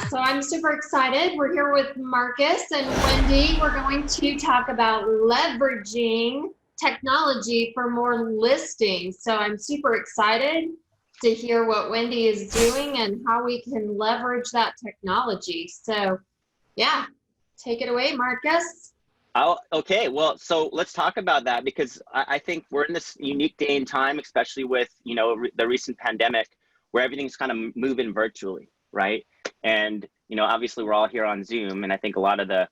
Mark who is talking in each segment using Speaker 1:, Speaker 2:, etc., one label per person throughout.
Speaker 1: so I'm super excited. We're here with Markus and Wendy. We're going to talk about leveraging technology for more listings. So I'm super excited to hear what Wendy is doing and how we can leverage that technology. So yeah, take it away, Markus.
Speaker 2: Oh, okay. Well, so let's talk about that, because I think we're in this unique day and time, especially with, the recent pandemic, where everything's kind of moving virtually, right? And, obviously we're all here on Zoom, and I think a lot of the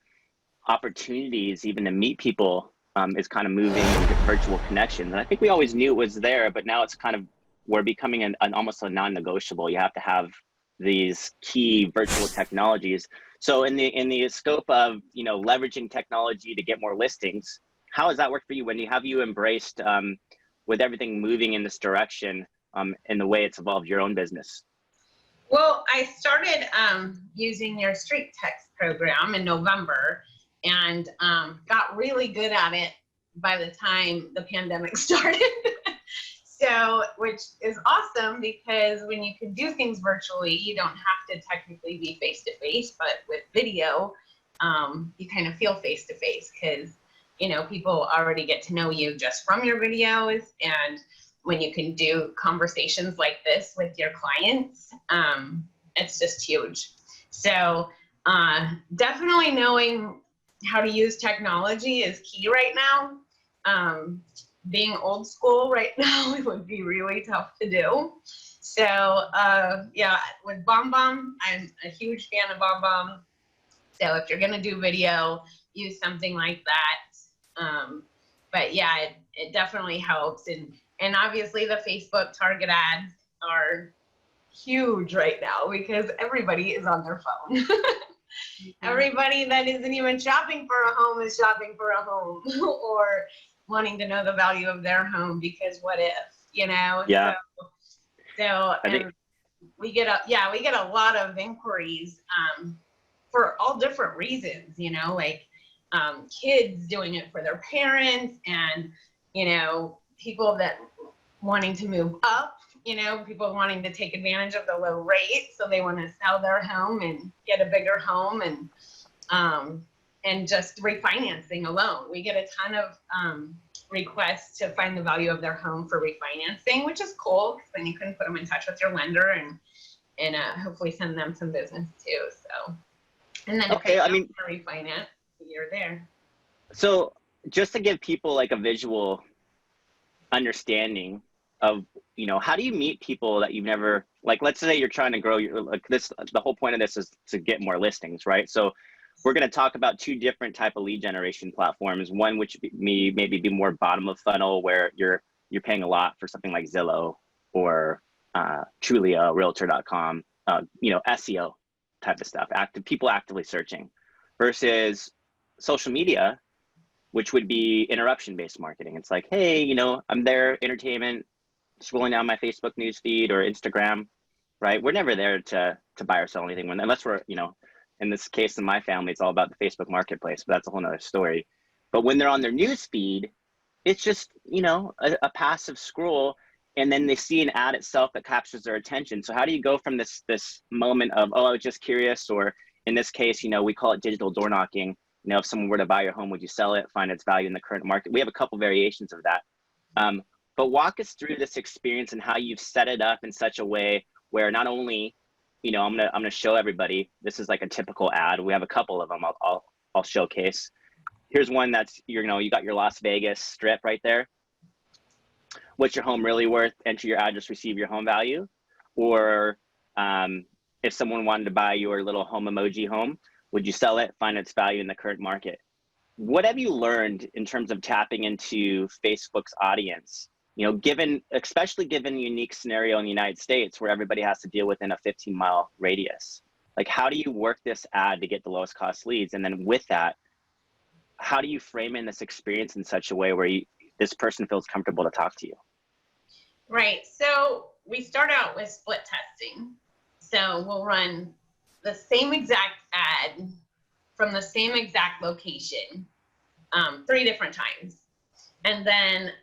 Speaker 2: opportunities even to meet people is kind of moving into virtual connections. And I think we always knew it was there, but now it's kind of, we're becoming an almost a non-negotiable. You have to have these key virtual technologies. So in the scope of, leveraging technology to get more listings, how has that worked for you, Wendy? Have you embraced, with everything moving in this direction, in the way it's evolved your own business?
Speaker 3: Well, I started using your Streettext program in November, and got really good at it by the time the pandemic started. So, which is awesome, because when you can do things virtually, you don't have to technically be face-to-face, but with video, you kind of feel face-to-face, because, people already get to know you just from your videos. And when you can do conversations like this with your clients, it's just huge. So definitely knowing how to use technology is key right now. Being old school right now, it would be really tough to do. So yeah, with BombBomb, I'm a huge fan of BombBomb. So if you're gonna do video, use something like that. But yeah, it definitely helps. And obviously the Facebook target ads are huge right now, because everybody is on their phone. Everybody that isn't even shopping for a home is shopping for a home, or wanting to know the value of their home, because what if,
Speaker 2: Yeah.
Speaker 3: So we get a lot of inquiries for all different reasons, like kids doing it for their parents, and people that wanting to move up, people wanting to take advantage of the low rate, so they want to sell their home and get a bigger home, and just refinancing alone. We get a ton of requests to find the value of their home for refinancing, which is cool, because then you can put them in touch with your lender and hopefully send them some business too. So, and then
Speaker 2: okay,
Speaker 3: if they don't refinance, you're there.
Speaker 2: So just to give people like a visual understanding of, how do you meet people that you've never, like, let's say you're trying to grow the whole point of this is to get more listings, right? So we're going to talk about two different type of lead generation platforms. One, which maybe be more bottom of funnel, where you're paying a lot for something like Zillow or Trulia, Realtor.com, SEO type of stuff, people actively searching, versus social media, which would be interruption-based marketing. It's like, hey, I'm there, entertainment, scrolling down my Facebook news feed or Instagram, right? We're never there to buy or sell anything, unless we're, in this case, in my family, it's all about the Facebook marketplace, but that's a whole nother story. But when they're on their news feed, it's just, a passive scroll, and then they see an ad itself that captures their attention. So how do you go from this moment of, oh, I was just curious, or in this case, we call it digital door knocking. If someone were to buy your home, would you sell it, find its value in the current market? We have a couple variations of that. But walk us through this experience and how you've set it up in such a way where not only, I'm gonna show everybody, this is like a typical ad. We have a couple of them I'll showcase. Here's one that's, you got your Las Vegas strip right there. What's your home really worth? Enter your address, receive your home value. Or if someone wanted to buy your little home emoji home, would you sell it, find its value in the current market? What have you learned in terms of tapping into Facebook's audience? Especially given the unique scenario in the United States where everybody has to deal within a 15-mile radius. Like, how do you work this ad to get the lowest cost leads? And then with that, how do you frame in this experience in such a way where this person feels comfortable to talk to you?
Speaker 3: Right. So we start out with split testing. So we'll run the same exact ad from the same exact location 3 different times. And then,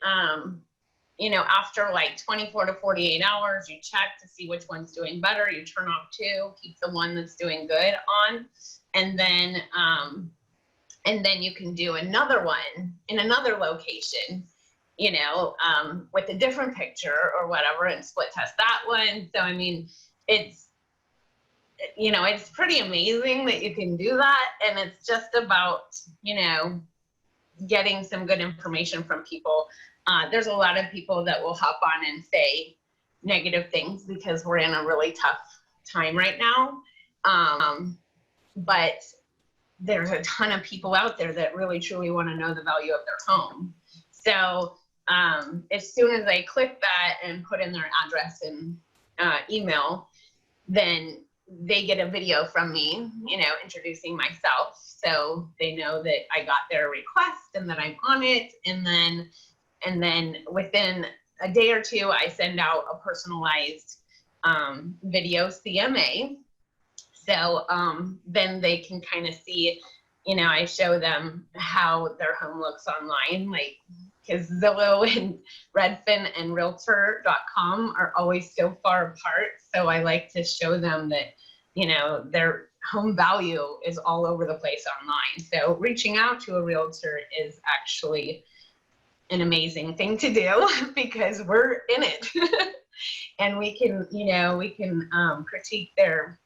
Speaker 3: after like 24 to 48 hours, you check to see which one's doing better. You turn off 2, keep the one that's doing good on, and then you can do another one in another location, with a different picture or whatever, and split test that one. So, I mean, it's pretty amazing that you can do that. And it's just about, getting some good information from people. There's a lot of people that will hop on and say negative things because we're in a really tough time right now. But there's a ton of people out there that really truly want to know the value of their home. So as soon as I click that and put in their address and email, then they get a video from me, introducing myself. So they know that I got their request and that I'm on it. And then within a day or 2, I send out a personalized video CMA. So then they can kind of see, I show them how their home looks online, like, because Zillow and Redfin and Realtor.com are always so far apart. So I like to show them that, their home value is all over the place online. So reaching out to a realtor is actually an amazing thing to do because we're in it. And we can, critique their,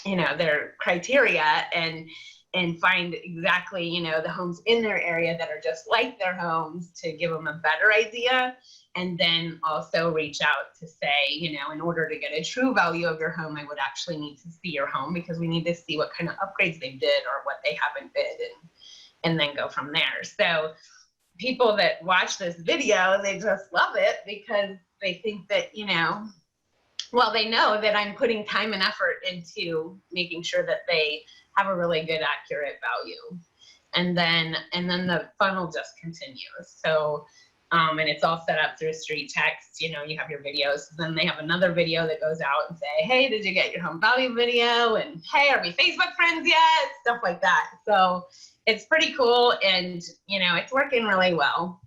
Speaker 3: their criteria and find exactly, the homes in their area that are just like their homes to give them a better idea. And then also reach out to say, in order to get a true value of your home, I would actually need to see your home because we need to see what kind of upgrades they did or what they haven't bid, and then go from there. So people that watch this video, they just love it because they think that, they know that I'm putting time and effort into making sure that they have a really good, accurate value. And then the funnel just continues. So, and it's all set up through Streettext. You have your videos. Then they have another video that goes out and say, hey, did you get your home value video? And hey, are we Facebook friends yet? Stuff like that. So it's pretty cool. And, it's working really well.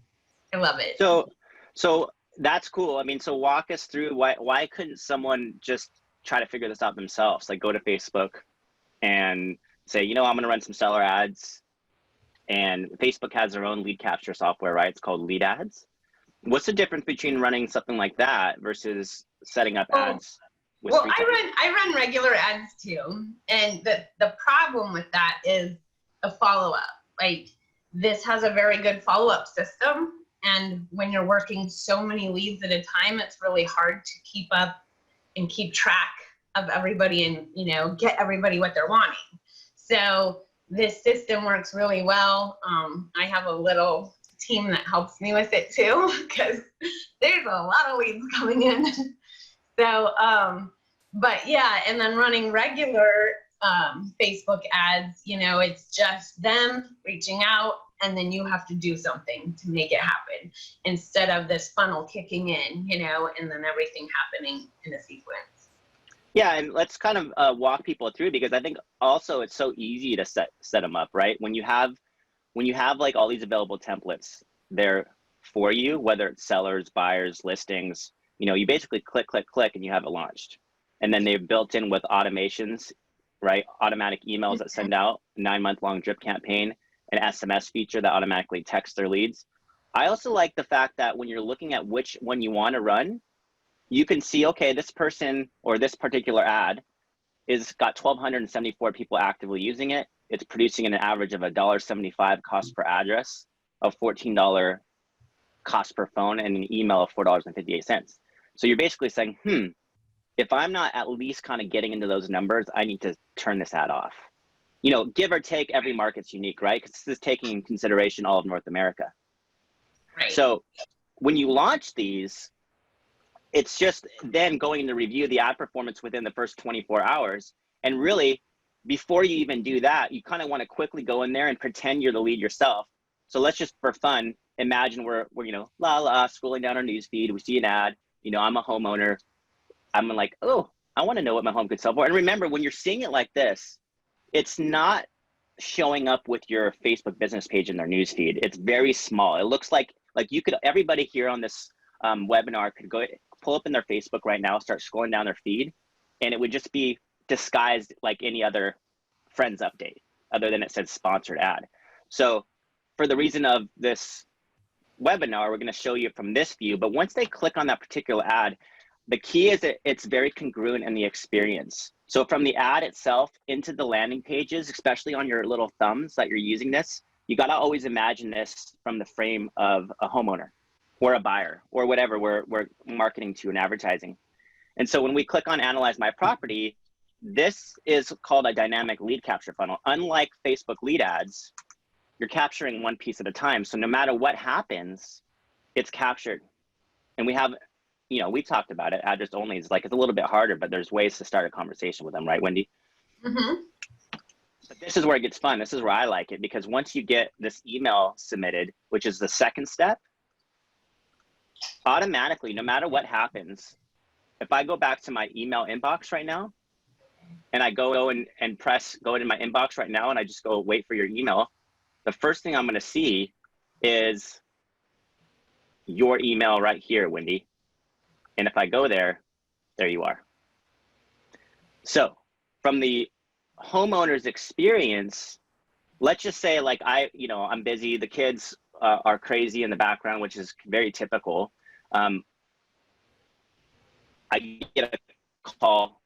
Speaker 3: I love it.
Speaker 2: So that's cool. I mean, so walk us through why couldn't someone just try to figure this out themselves? Like go to Facebook and say, I'm going to run some seller ads. And Facebook has their own lead capture software, right? It's called Lead Ads. What's the difference between running something like that versus setting up ads?
Speaker 3: Well, I run regular ads too. And the problem with that is a follow-up. Like this has a very good follow-up system. And when you're working so many leads at a time, it's really hard to keep up and keep track of everybody and, get everybody what they're wanting. So this system works really well. I have a little team that helps me with it too, because there's a lot of leads coming in. So, but yeah, and then running regular Facebook ads, it's just them reaching out and then you have to do something to make it happen instead of this funnel kicking in, and then everything happening in a sequence.
Speaker 2: Yeah, and let's kind of walk people through, because I think also it's so easy to set them up, right? When you have like all these available templates there for you, whether it's sellers, buyers, listings, you basically click, and you have it launched. And then they're built in with automations, right? Automatic emails that send out, 9-month-long drip campaign, an SMS feature that automatically texts their leads. I also like the fact that when you're looking at which one you want to run, you can see, okay, this person or this particular ad is got 1,274 people actively using it. It's producing an average of $1.75 cost per address, a $14 cost per phone, and an email of $4.58. So you're basically saying, if I'm not at least kind of getting into those numbers, I need to turn this ad off. Give or take, every market's unique, right? Because this is taking into consideration all of North America.
Speaker 3: Right.
Speaker 2: So when you launch these, it's just then going to review the ad performance within the first 24 hours. And really, before you even do that, you kind of want to quickly go in there and pretend you're the lead yourself. So let's just, for fun, imagine we're scrolling down our newsfeed. We see an ad, I'm a homeowner. I'm like, oh, I want to know what my home could sell for. And remember, when you're seeing it like this, it's not showing up with your Facebook business page in their newsfeed. It's very small. It looks like Like you could, everybody here on this webinar could go pull up in their Facebook right now, start scrolling down their feed, and it would just be disguised like any other friends update, other than it said sponsored ad. So for the reason of this webinar, we're going to show you from this view, but once they click on that particular ad, the key is that it's very congruent in the experience. So from the ad itself into the landing pages, especially on your little thumbs that you're using this, you got to always imagine this from the frame of a homeowner or a buyer or whatever we're marketing to and advertising. And so when we click on Analyze My Property, this is called a dynamic lead capture funnel. Unlike Facebook lead ads, you're capturing one piece at a time. So no matter what happens, it's captured. And we have, you know, we talked about it, address only is like, it's a little bit harder, but there's ways to start a conversation with them, right, Wendy?
Speaker 3: Mm-hmm.
Speaker 2: But this is where it gets fun. This is where I like it, because once you get this email submitted, which is the second step, automatically, no matter what happens, if I go back to my email inbox right now, and I go and press go into my inbox right now, and I just go wait for your email, the first thing I'm going to see is your email right here, Wendy. And if I go there, there you are. So from the homeowner's experience, let's just say like I'm busy, the kids are crazy in the background, which is very typical. I get a call,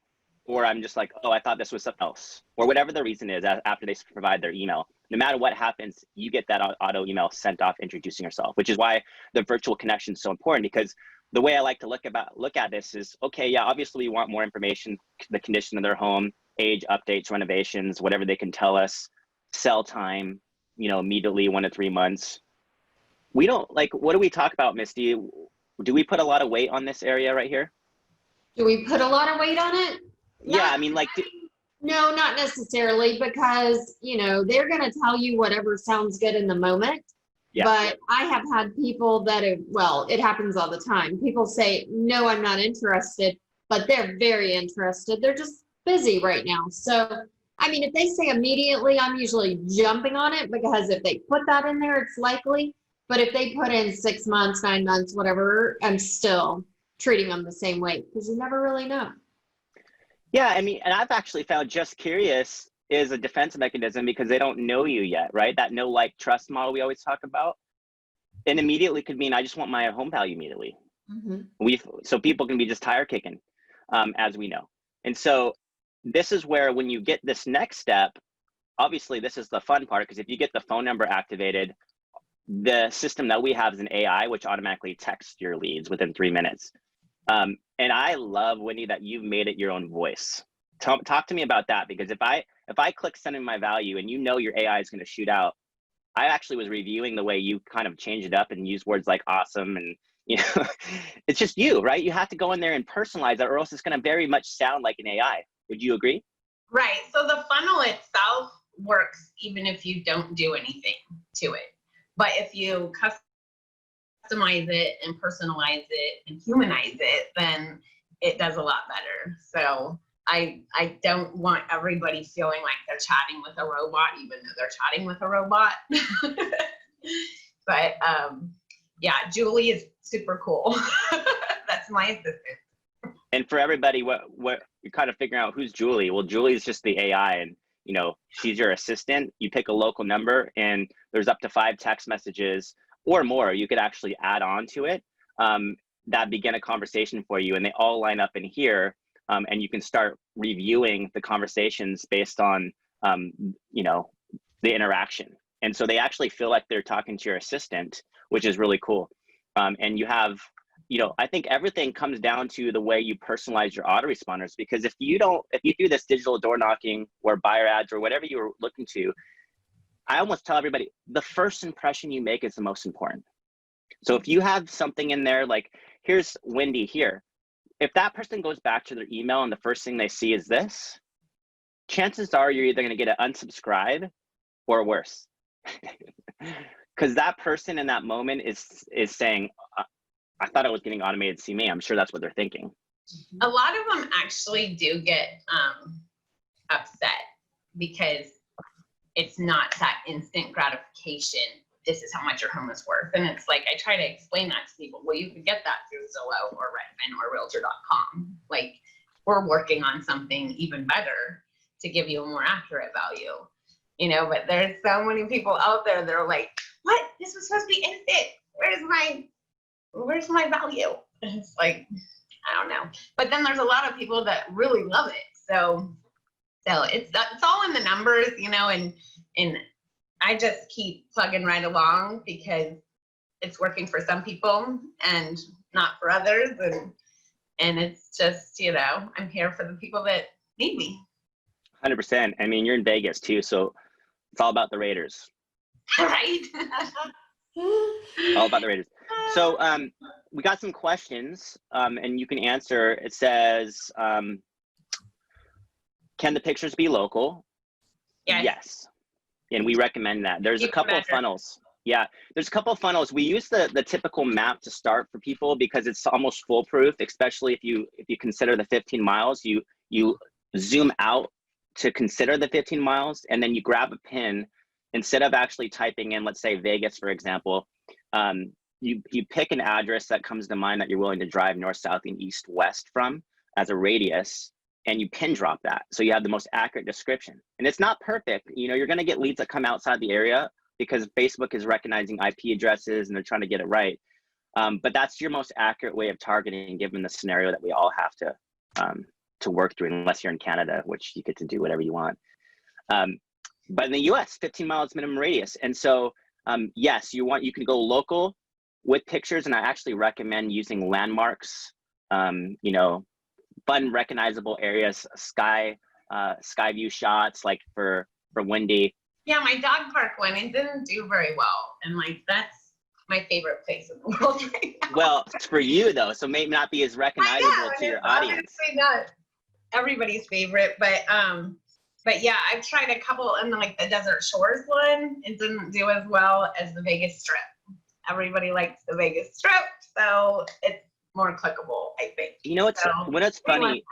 Speaker 2: or I'm just like, oh, I thought this was something else, or whatever the reason is after they provide their email. No matter what happens, you get that auto email sent off introducing yourself, which is why the virtual connection is so important, because the way I like to look at this is, okay, yeah, obviously we want more information, the condition of their home, age, updates, renovations, whatever they can tell us, sell time, you know, immediately 1 to 3 months. We don't what do we talk about, Misti? Do we put a lot of weight on this area right here?
Speaker 1: Do we put a lot of weight on it?
Speaker 2: Yeah, I mean,
Speaker 1: No, not necessarily, because, you know, they're going to tell you whatever sounds good in the moment. Yeah. But I have had people that it happens all the time. People say, no, I'm not interested, but they're very interested. They're just busy right now. So, I mean, if they say immediately, I'm usually jumping on it, because if they put that in there, it's likely. But if they put in 6 months, 9 months, whatever, I'm still treating them the same way, because you never really know.
Speaker 2: Yeah, I mean, and I've actually found just curious is a defense mechanism, because they don't know you yet, right? That know, like, trust model we always talk about. And immediately could mean I just want my home value immediately. Mm-hmm. So people can be just tire kicking, as we know. And so this is where, when you get this next step, obviously this is the fun part, because if you get the phone number activated, the system that we have is an AI, which automatically texts your leads within 3 minutes. And I love, Wendy, that you've made it your own voice. Talk to me about that, because if I click sending my value and you know your AI is going to shoot out, I actually was reviewing the way you kind of change it up and use words like awesome, and you know, it's just you, right? You have to go in there and personalize it, or else it's going to very much sound like an AI. Would you agree?
Speaker 3: Right. So the funnel itself works even if you don't do anything to it. But if you customize it and personalize it and humanize it, then it does a lot better. So I don't want everybody feeling like they're chatting with a robot, even though they're chatting with a robot. But yeah, Julie is super cool. That's my assistant.
Speaker 2: And for everybody, what you're kind of figuring out, who's Julie? Well, Julie is just the AI, and you know, she's your assistant. You pick a local number, and there's up to 5 text messages or more you could actually add on to it that begin a conversation for you, and they all line up in here. And you can start reviewing the conversations based on, you know, the interaction. And so they actually feel like they're talking to your assistant, which is really cool. And you have, you know, I think everything comes down to the way you personalize your autoresponders, because if you do this digital door knocking or buyer ads or whatever you were looking to, I almost tell everybody, the first impression you make is the most important. So if you have something in there, like, here's Wendy here. If that person goes back to their email and the first thing they see is this, chances are you're either going to get an unsubscribe or worse. Because that person in that moment is saying, I thought I was getting automated to see me. I'm sure that's what they're thinking.
Speaker 3: A lot of them actually do get upset because it's not that instant gratification this is how much your home is worth. And it's like, I try to explain that to people. Well, you can get that through Zillow or Redfin or Realtor.com. Like, we're working on something even better to give you a more accurate value, you know, but there's so many people out there that are like, what? This was supposed to be instant. Where's my value? And it's like, I don't know. But then there's a lot of people that really love it. So it's all in the numbers, you know, and I just keep plugging right along because it's working for some people and not for others. And it's just, you know, I'm here for the people that need me.
Speaker 2: 100%. I mean, you're in Vegas too, so it's all about the Raiders.
Speaker 3: Right?
Speaker 2: All about the Raiders. So we got some questions and you can answer. It says, can the pictures be local? Yes. And we recommend that. There's a couple of funnels. Yeah, there's a couple of funnels. We use the typical map to start for people because it's almost foolproof, especially if you consider the 15 miles, you zoom out to consider the 15 miles, and then you grab a pin. Instead of actually typing in, let's say Vegas, for example, you pick an address that comes to mind that you're willing to drive north, south, and east, west from as a radius, and you pin drop that. So you have the most accurate description. And it's not perfect. You know, you're gonna get leads that come outside the area because Facebook is recognizing IP addresses and they're trying to get it right. But that's your most accurate way of targeting given the scenario that we all have to work through, unless you're in Canada, which you get to do whatever you want. But in the US, 15 miles minimum radius. And so, yes, you can go local with pictures, and I actually recommend using landmarks, you know, fun recognizable areas, sky view shots, like for Windy.
Speaker 3: Yeah, my dog park one, it didn't do very well. And like, that's my favorite place in the world right now.
Speaker 2: Well, it's for you though, so maybe not be as recognizable to your audience.
Speaker 3: Obviously not everybody's favorite, but yeah, I've tried a couple, and like the Desert Shores one, it didn't do as well as the Vegas Strip. Everybody likes the Vegas Strip, so it's more clickable, I think.
Speaker 2: You know, when it's funny,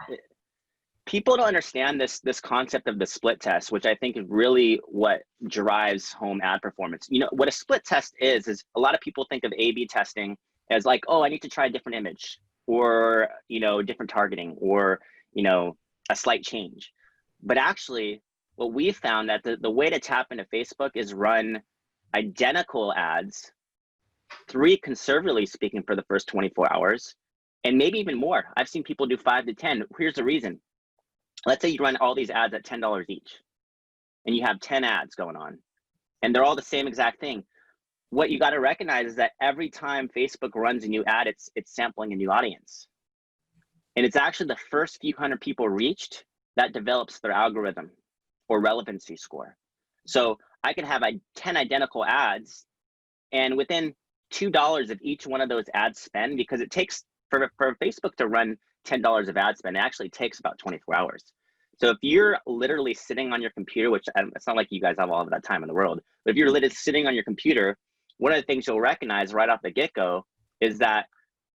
Speaker 2: people don't understand this concept of the split test, which I think is really what drives home ad performance. You know, what a split test is a lot of people think of A/B testing as like, oh, I need to try a different image, or, you know, different targeting, or, you know, a slight change. But actually, what we found that the way to tap into Facebook is run identical ads, 3 conservatively speaking for the first 24 hours, and maybe even more. I've seen people do 5 to 10. Here's the reason. Let's say you run all these ads at $10 each, and you have 10 ads going on, and they're all the same exact thing. What you got to recognize is that every time Facebook runs a new ad, it's sampling a new audience. And it's actually the first few hundred people reached that develops their algorithm or relevancy score. So I can have 10 identical ads, and within $2 of each one of those ad spend, because it takes for Facebook to run $10 of ad spend, it actually takes about 24 hours. So if you're literally sitting on your computer, which it's not like you guys have all of that time in the world, but if you're literally sitting on your computer, one of the things you'll recognize right off the get-go is that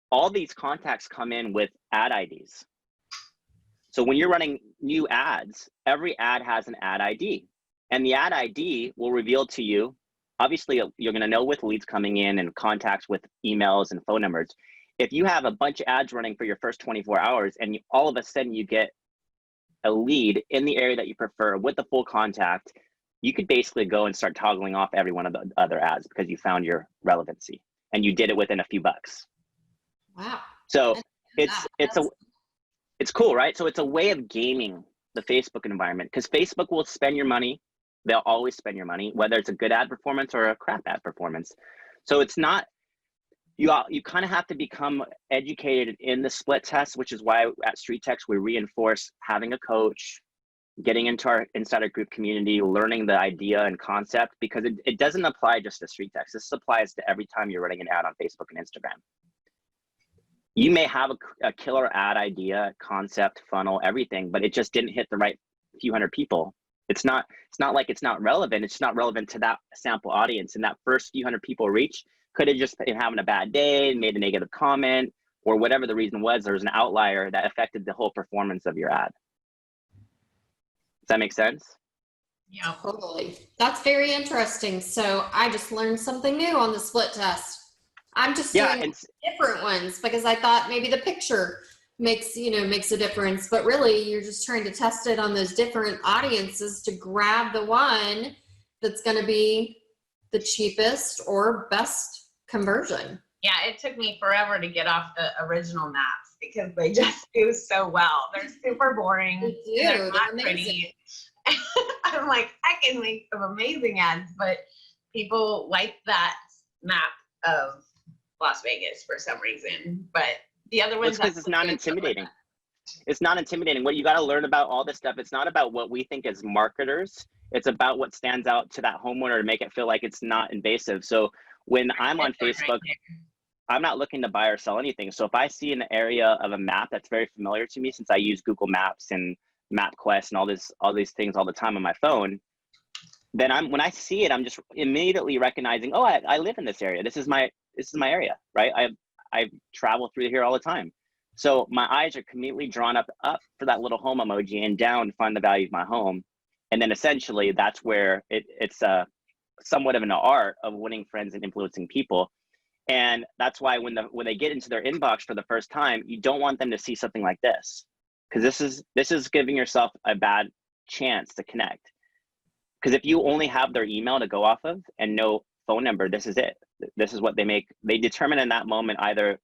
Speaker 2: all these contacts come in with ad IDs. So when you're running new ads, every ad has an ad ID, and the ad ID will reveal to you, obviously you're gonna know with leads coming in and contacts with emails and phone numbers. If you have a bunch of ads running for your first 24 hours and all of a sudden you get a lead in the area that you prefer with the full contact, you could basically go and start toggling off every one of the other ads because you found your relevancy and you did it within a few bucks.
Speaker 1: Wow.
Speaker 2: So it's cool, right? So it's a way of gaming the Facebook environment, because Facebook will spend your money. They'll always spend your money, whether it's a good ad performance or a crap ad performance. So it's not, you kind of have to become educated in the split test, which is why at Streettext we reinforce having a coach, getting into our insider group community, learning the idea and concept, because it doesn't apply just to Streettext. This applies to every time you're running an ad on Facebook and Instagram. You may have a killer ad idea, concept, funnel, everything, but it just didn't hit the right few hundred people. It's not like it's not relevant. It's not relevant to that sample audience. And that first few hundred people reach could have just been having a bad day, made a negative comment, or whatever the reason was. There was an outlier that affected the whole performance of your ad. Does that make sense?
Speaker 3: Yeah.
Speaker 1: Totally. That's very interesting. So I just learned something new on the split test. I'm just doing different ones because I thought maybe the picture makes a difference, but really you're just trying to test it on those different audiences to grab the one that's going to be the cheapest or best conversion.
Speaker 3: Yeah, it took me forever to get off the original maps because they just do so well. They're super boring.
Speaker 1: They do.
Speaker 3: They're not pretty. I'm like, I can make some amazing ads, but people like that map of Las Vegas for some reason. But the other ones,
Speaker 2: because it's not intimidating. It's not intimidating. What you got to learn about all this stuff, it's not about what we think as marketers. It's about what stands out to that homeowner to make it feel like it's not invasive. So when I'm on Facebook, I'm not looking to buy or sell anything. So if I see an area of a map that's very familiar to me, since I use Google Maps and MapQuest and all these things all the time on my phone, then when I see it, I'm just immediately recognizing, oh, I live in this area. This is my area, right? I travel through here all the time. So my eyes are immediately drawn up for that little home emoji and down to find the value of my home. And then essentially that's where it's somewhat of an art of winning friends and influencing people. And that's why when they get into their inbox for the first time, you don't want them to see something like this, because this is giving yourself a bad chance to connect. Because if you only have their email to go off of and no phone number, this is it. This is what they determine in that moment. Either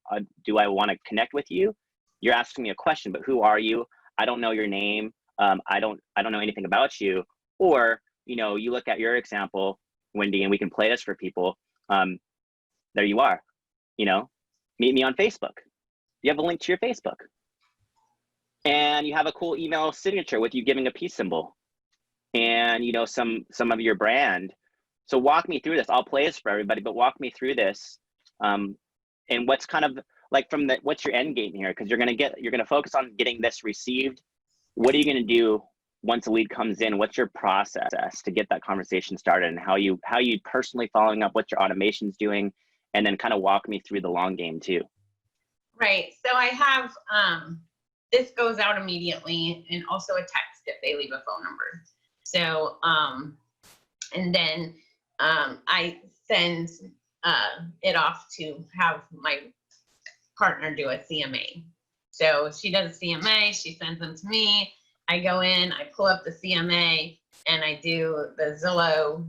Speaker 2: do I want to connect with you? You're asking me a question, but who are you? I don't know your name. I don't know anything about you. Or, you look at your example, Wendy, and we can play this for people. There you are, meet me on Facebook. You have a link to your Facebook. And you have a cool email signature with you giving a peace symbol and, some of your brand. So walk me through this. I'll play this for everybody, but walk me through this. And what's kind of like what's your end game here? Because you're going to focus on getting this received. What are you going to do once a lead comes in? What's your process to get that conversation started, and how you personally following up, what your automation's doing, and then kind of walk me through the long game too.
Speaker 3: Right. So I have, this goes out immediately, and also a text if they leave a phone number. So, and then I send it off to have my partner do a CMA. So she does a CMA, she sends them to me. I go in, I pull up the CMA, and I do the Zillow,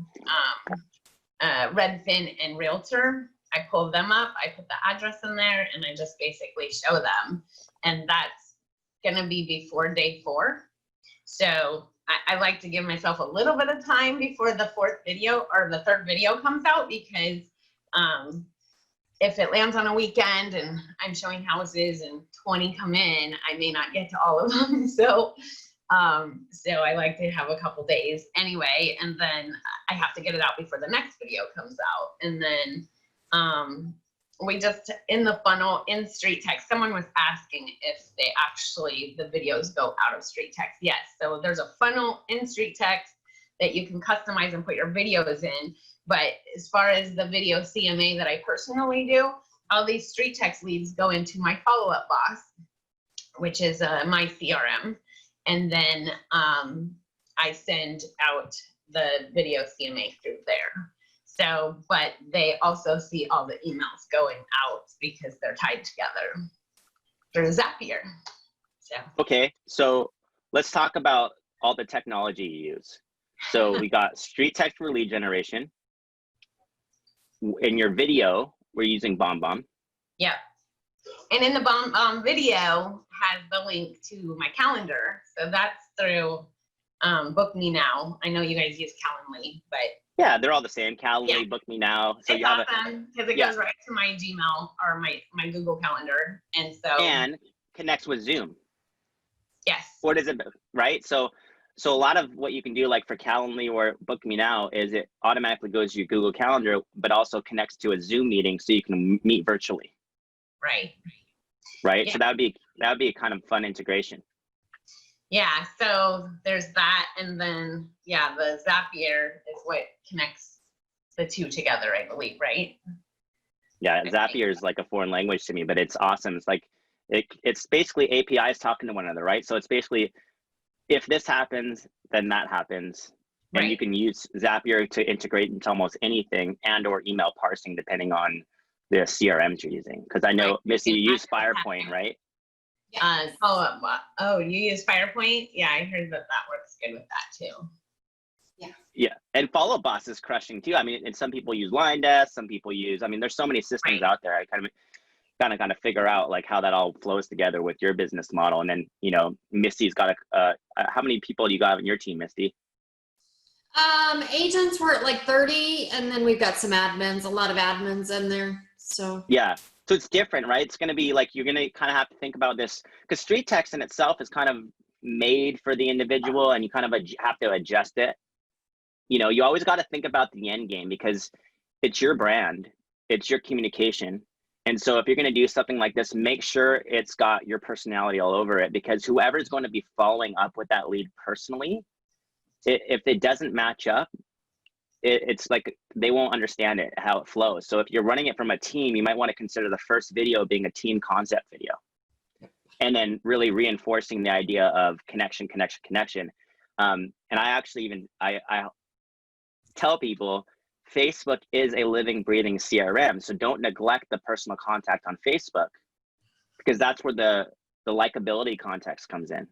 Speaker 3: Redfin, and Realtor. I pull them up, I put the address in there, and I just basically show them. And that's gonna be before day 4. So I like to give myself a little bit of time before the 4th video or the 3rd video comes out, because if it lands on a weekend and I'm showing houses and 20 come in, I may not get to all of them. So I like to have a couple days anyway, and then I have to get it out before the next video comes out. And then we just, in the funnel in Streettext, someone was asking if the videos go out of Streettext. Yes, so there's a funnel in Streettext that you can customize and put your videos in. But as far as the video CMA that I personally do, all these Streettext leads go into my follow-up box, which is my CRM. And then I send out the video CMA through there. So, but they also see all the emails going out because they're tied together through Zapier. So. Okay,
Speaker 2: so let's talk about all the technology you use. So we got Streettext for lead generation. In your video, we're using BombBomb.
Speaker 3: Yep. And in the BombBomb video has the link to my calendar. So that's through Book Me Now. I know you guys use Calendly, but
Speaker 2: yeah, they're all the same. Calendly, Book Me Now. So
Speaker 3: it's awesome because it goes right to my Gmail or my Google Calendar, and
Speaker 2: connects with Zoom.
Speaker 3: Yes.
Speaker 2: What is it, right? So a lot of what you can do, like for Calendly or Book Me Now, is it automatically goes to your Google Calendar, but also connects to a Zoom meeting so you can meet virtually.
Speaker 3: Right.
Speaker 2: Right.
Speaker 3: Yeah.
Speaker 2: So that would be a kind of fun integration.
Speaker 3: Yeah. So there's that, and then the Zapier is what connects the two together, I believe, right?
Speaker 2: Yeah, Zapier is like a foreign language to me, but it's awesome. It's like it's basically APIs talking to one another, right? So it's basically, if this happens, then that happens. And you can use Zapier to integrate into almost anything, and or email parsing, depending on the CRMs you're using. Because I know, Misti, you use FirePoint, right?
Speaker 3: Follow-up bot. Oh, you use FirePoint? Yeah, I heard that works good with that too.
Speaker 2: Yeah, and Follow-up Boss is crushing too. I mean, and some people use LineDesk, some people use, I mean, there's so many systems out there. I kind of figure out like how that all flows together with your business model. And then, you know, Misti's got how many people do you got on your team, Misti?
Speaker 1: Agents were at like 30, and then we've got some admins, a lot of admins in there. So
Speaker 2: yeah, so it's different, right? It's going to be like, you're going to kind of have to think about this, because Streettext in itself is kind of made for the individual, and you kind of have to adjust it. You know, you always got to think about the end game, because it's your brand, it's your communication. And so if you're going to do something like this, make sure it's got your personality all over it, because whoever's going to be following up with that lead personally, if it doesn't match up, it's like they won't understand it, how it flows. So if you're running it from a team, you might want to consider the first video being a team concept video, and then really reinforcing the idea of connection. And I actually even, I tell people, Facebook is a living, breathing CRM. So don't neglect the personal contact on Facebook, because that's where the likability context comes in.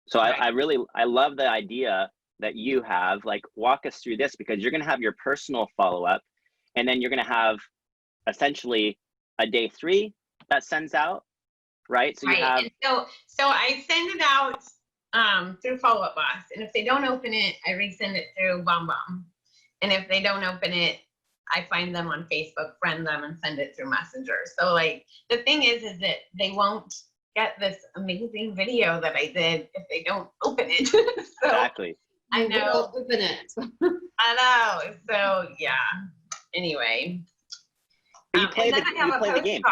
Speaker 2: So I love the idea that you have. Like, walk us through this, because you're going to have your personal follow-up, and then you're going to have essentially a day 3 that sends out, right? So you have,
Speaker 3: and so I send it out through Follow-up Boss, and if they don't open it, I resend it through BombBomb. And if they don't open it, I find them on Facebook, friend them, and send it through Messenger. So like, the thing is that they won't get this amazing video that I did if they don't open it. So,
Speaker 2: exactly.
Speaker 3: I know.
Speaker 1: Open it.
Speaker 3: I know. So yeah. Anyway.
Speaker 2: You play
Speaker 3: and then I have a postcard.
Speaker 2: game.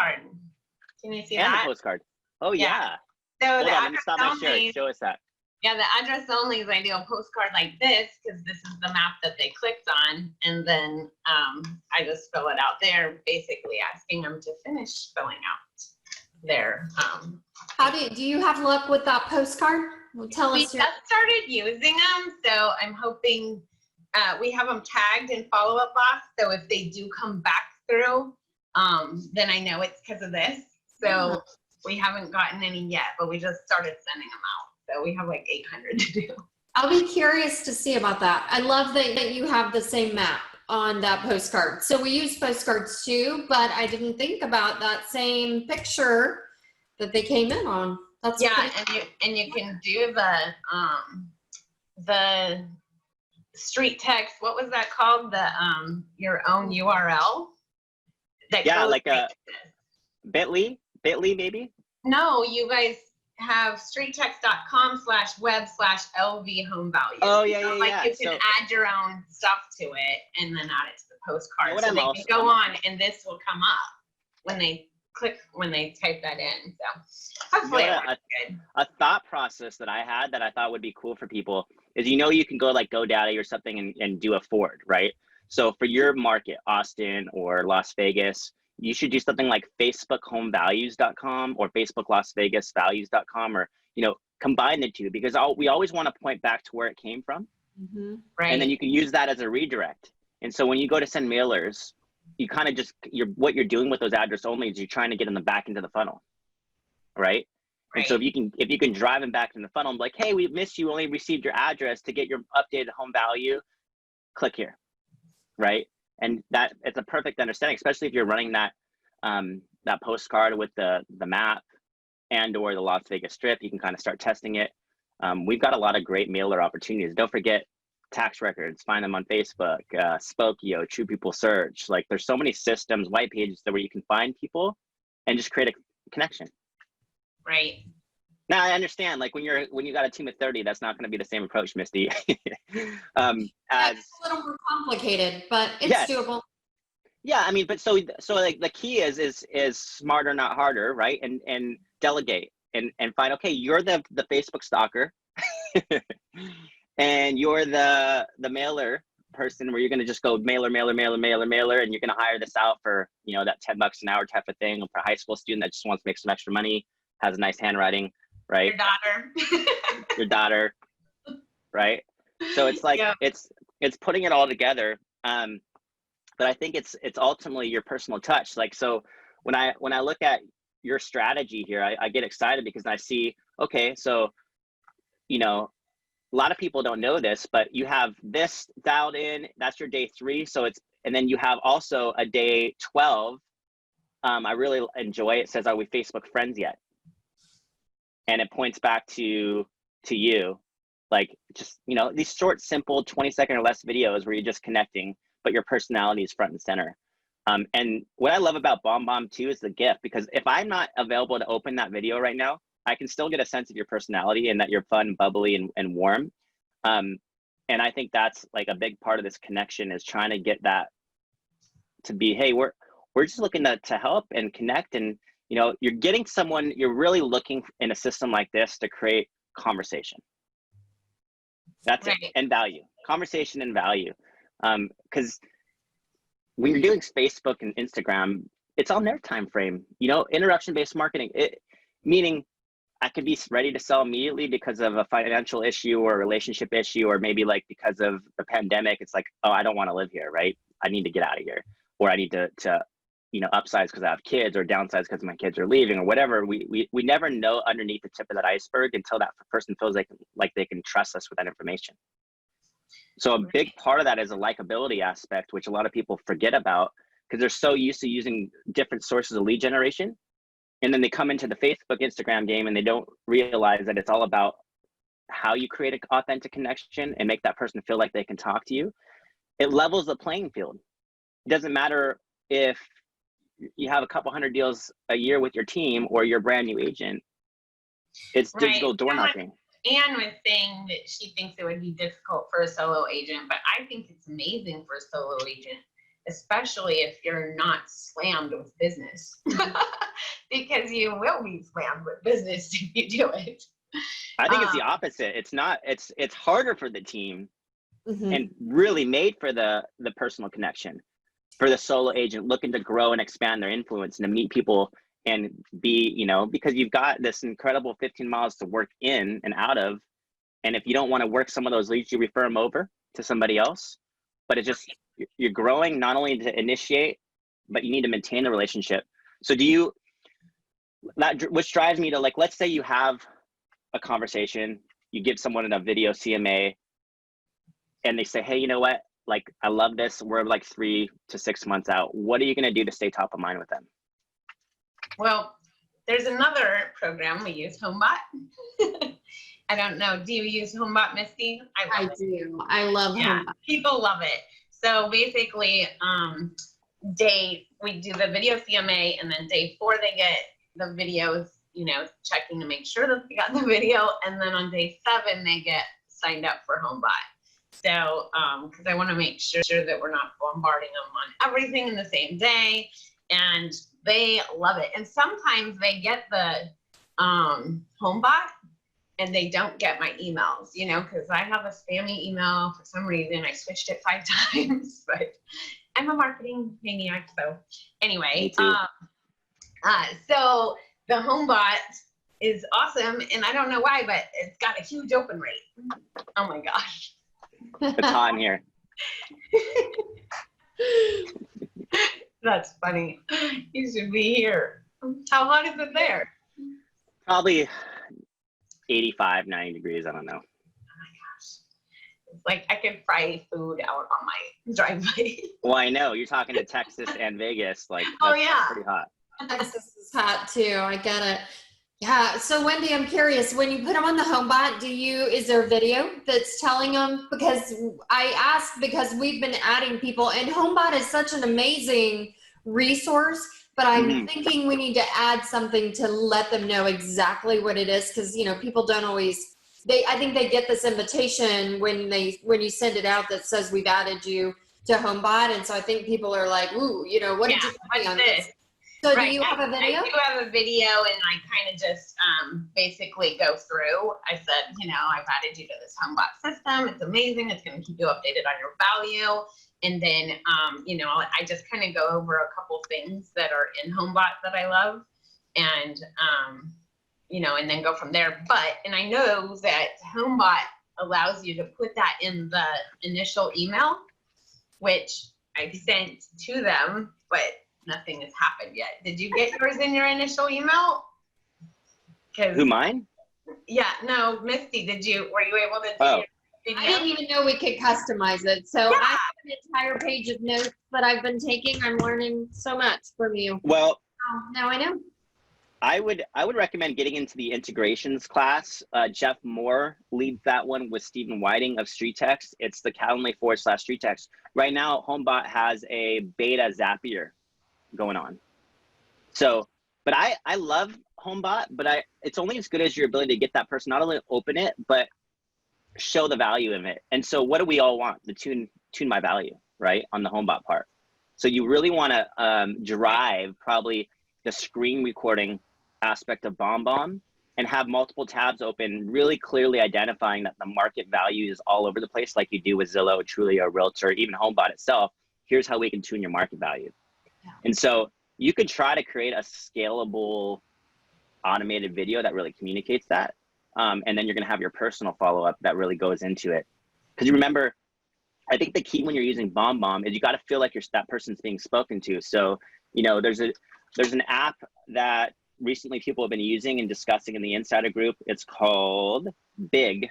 Speaker 3: Can you see
Speaker 2: and
Speaker 3: that?
Speaker 2: The postcard. Oh yeah.
Speaker 3: So
Speaker 2: Hold
Speaker 3: the
Speaker 2: on, let me
Speaker 3: address
Speaker 2: stop my
Speaker 3: only.
Speaker 2: share. Show us that.
Speaker 3: Yeah, the address only is I do a postcard like this, because this is the map that they clicked on, and then I just fill it out there, basically asking them to finish filling out their.
Speaker 1: How do you have luck with that postcard? Well, tell
Speaker 3: We
Speaker 1: us.
Speaker 3: just started using them, so I'm hoping we have them tagged in Follow-Up Box. So if they do come back through, then I know it's because of this. So we haven't gotten any yet, but we just started sending them out. So we have like 800 to do.
Speaker 1: I'll be curious to see about that. I love that you have the same map on that postcard. So we use postcards too, but I didn't think about that same picture that they came in on. That's
Speaker 3: and you can do the Streettext. What was that called? The your own URL. That
Speaker 2: like a Bitly maybe.
Speaker 3: No, you guys have streettext.com/web/LV home values.
Speaker 2: Oh yeah,
Speaker 3: so,
Speaker 2: yeah.
Speaker 3: You can add your own stuff to it and then add it to the postcard.
Speaker 2: You know
Speaker 3: so they can go on, and this will come up when they type that in. So hopefully good.
Speaker 2: A thought process that I had that I thought would be cool for people is, you can go like GoDaddy or something and do a forward, right? So for your market, Austin or Las Vegas, you should do something like facebookhomevalues.com or facebooklasvegasvalues.com, or, combine the two, because we always want to point back to where it came from.
Speaker 1: Mm-hmm.
Speaker 3: Right.
Speaker 2: And then you can use that as a redirect. And so when you go to send mailers, you kind of what you're doing with those address only is you're trying to get them back into the funnel. Right. And so if you can drive them back in the funnel and be like, hey, we missed you, only received your address to get your updated home value, click here. Right. And that it's a perfect understanding, especially if you're running that postcard with the map and or the Las Vegas Strip. You can kind of start testing it. We've got a lot of great mailer opportunities. Don't forget tax records, find them on Facebook, Spokeo, True People Search. Like, there's so many systems, white pages where you can find people and just create a connection.
Speaker 3: Right.
Speaker 2: Now I understand, like when you got a team of 30, that's not going to be the same approach, Misti.
Speaker 1: It's a little more complicated, but it's doable.
Speaker 2: Yeah, I mean, but so like the key is smarter, not harder, right? And delegate and find, okay, you're the Facebook stalker, and you're the mailer person where you're going to just go mailer, and you're going to hire this out for that $10 an hour type of thing for a high school student that just wants to make some extra money, has a nice handwriting. Right.
Speaker 3: Your daughter.
Speaker 2: Your daughter. Right. So it's like,
Speaker 3: Yeah.
Speaker 2: it's putting it all together. But I think it's ultimately your personal touch. Like, so when I look at your strategy here, I get excited because I see, okay, so, you know, a lot of people don't know this, but you have this dialed in, that's your day 3. So and then you have also a day 12. I really enjoy it. It says, are we Facebook friends yet? And it points back to you, like, just, you know, these short, simple 20-second or less videos where you're just connecting, but your personality is front and center. And what I love about BombBomb too is the gift, because if I'm not available to open that video right now, I can still get a sense of your personality and that you're fun, bubbly, and warm. And I think that's like a big part of this connection, is trying to get that to be, hey, we're just looking to help and connect. And, you know, you're getting someone, you're really looking in a system like this to create conversation. That's
Speaker 3: Right.
Speaker 2: it. And value, conversation and value. Because when you're doing Facebook and Instagram, it's on their time frame. You know, interruption-based marketing, meaning I could be ready to sell immediately because of a financial issue or a relationship issue, or maybe like because of the pandemic, it's like, oh, I don't want to live here, right? I need to get out of here, or I need to you know, upsize because I have kids, or downsize because my kids are leaving, or whatever. We never know underneath the tip of that iceberg until that person feels like they can trust us with that information. So a big part of that is a likability aspect, which a lot of people forget about because they're so used to using different sources of lead generation. And then they come into the Facebook, Instagram game and they don't realize that it's all about how you create an authentic connection and make that person feel like they can talk to you. It levels the playing field. It doesn't matter if you have a couple hundred deals a year with your team or your brand new agent. It's
Speaker 3: Right.
Speaker 2: digital door knocking.
Speaker 3: Anne was saying that she thinks it would be difficult for a solo agent, but I think it's amazing for a solo agent, especially if you're not slammed with business, because you will be slammed with business if you do it.
Speaker 2: I think it's the opposite. It's not, it's harder for the team and really made for the personal connection, for the solo agent looking to grow and expand their influence and to meet people and be, you know, because you've got this incredible 15 miles to work in and out of. And if you don't want to work some of those leads, you refer them over to somebody else. But it's just, you're growing not only to initiate, but you need to maintain the relationship. So which drives me to, like, let's say you have a conversation, you give someone a video CMA and they say, hey, you know what? Like, I love this. We're like 3 to 6 months out. What are you going to do to stay top of mind with them?
Speaker 3: Well, there's another program we use, Homebot. I don't know. Do you use Homebot, Misti?
Speaker 1: I do. I love Homebot.
Speaker 3: People love it. So basically, we do the video CMA, and then day 4 they get the videos, you know, checking to make sure that they got the video, and then on day 7 they get signed up for Homebot. So, because I want to make sure that we're not bombarding them on everything in the same day, and they love it. And sometimes they get the Homebot and they don't get my emails, you know, because I have a spammy email for some reason. I switched it 5 times, but I'm a marketing maniac. So anyway, so the Homebot is awesome, and I don't know why, but it's got a huge open rate. Oh my gosh.
Speaker 2: It's hot in here.
Speaker 3: That's funny. You should be here. How hot is it there?
Speaker 2: Probably 85, 90 degrees. I don't know.
Speaker 3: Oh my gosh. It's like I could fry food out on my driveway.
Speaker 2: Well, I know you're talking to Texas and Vegas. Like, that's pretty hot.
Speaker 1: Texas is hot too. I get it. Yeah. So Wendy, I'm curious, when you put them on the Homebot, is there a video that's telling them? Because I asked because we've been adding people, and Homebot is such an amazing resource, but I'm thinking we need to add something to let them know exactly what it is. Cause you know, people don't always, I think they get this invitation when you send it out that says we've added you to Homebot. And so I think people are like, ooh, you know, what did you put on this? So do you have a video?
Speaker 3: I do have a video, and I kind of just basically go through. I said, you know, I've added you to this Homebot system. It's amazing. It's going to keep you updated on your value. And then, you know, I just kind of go over a couple things that are in Homebot that I love, and, you know, and then go from there. And I know that Homebot allows you to put that in the initial email, which I've sent to them, but nothing has happened yet. Did you get yours in your initial email?
Speaker 2: Who, mine?
Speaker 3: Yeah, no, Misti, were you able to do
Speaker 2: Oh.
Speaker 3: your video?
Speaker 1: I didn't even know we could customize it. So
Speaker 3: Yeah.
Speaker 1: I have an entire page of notes that I've been taking. I'm learning so much from you.
Speaker 2: Well,
Speaker 1: Now I know.
Speaker 2: I would recommend getting into the integrations class. Jeff Moore leads that one with Stephen Whiting of Streettext. It's the Calendly/Streettext. Right now, Homebot has a beta Zapier going on. So, but I love Homebot, but it's only as good as your ability to get that person not only open it, but show the value of it. And so what do we all want? To tune my value, right? On the Homebot part. So you really want to drive probably the screen recording aspect of BombBomb and have multiple tabs open, really clearly identifying that the market value is all over the place, like you do with Zillow, Trulia, Realtor, even Homebot itself. Here's how we can tune your market value. Yeah. And so you could try to create a scalable automated video that really communicates that. And then you're going to have your personal follow-up that really goes into it. Because you remember, I think the key when you're using BombBomb is you got to feel like that person's being spoken to. So, you know, there's an app that recently people have been using and discussing in the insider group. It's called Big,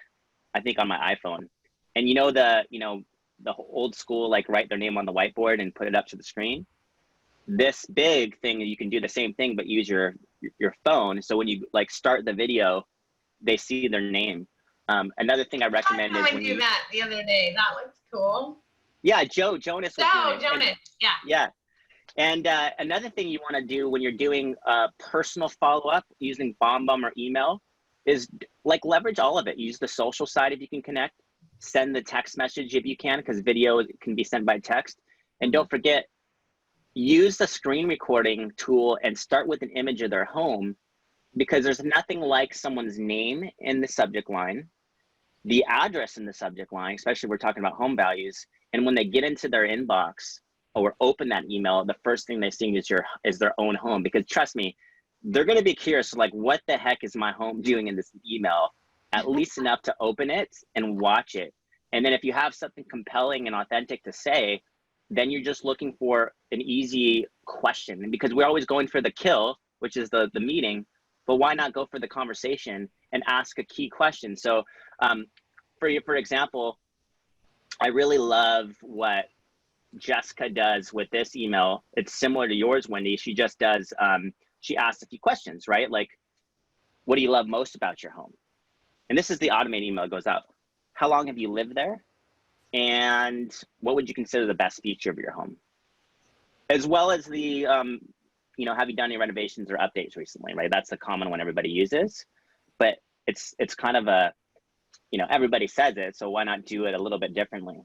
Speaker 2: I think on my iPhone. And you know the old school, like write their name on the whiteboard and put it up to the screen. This Big thing, you can do the same thing, but use your phone. So when you like start the video, they see their name. Another thing I recommend is when
Speaker 3: you do that the other day. That looks cool.
Speaker 2: Yeah, Jonas.
Speaker 3: Jonas, yeah.
Speaker 2: Yeah. And another thing you want to do when you're doing personal follow-up using BombBomb or email is like leverage all of it. Use the social side if you can connect. Send the text message if you can, because video can be sent by text. And don't forget, use the screen recording tool and start with an image of their home, because there's nothing like someone's name in the subject line, the address in the subject line, especially if we're talking about home values. And when they get into their inbox or open that email, the first thing they see is their own home. Because trust me, they're going to be curious, like, what the heck is my home doing in this email? At least enough to open it and watch it. And then if you have something compelling and authentic to say, then you're just looking for an easy question. And because we're always going for the kill, which is the meeting, but why not go for the conversation and ask a key question? So for example, I really love what Jessica does with this email. It's similar to yours, Wendy. She just does, she asks a few questions, right? Like, what do you love most about your home? And this is the automated email that goes out. How long have you lived there? And what would you consider the best feature of your home? As well as the, have you done any renovations or updates recently, right? That's the common one everybody uses, but it's kind of a, everybody says it, so why not do it a little bit differently?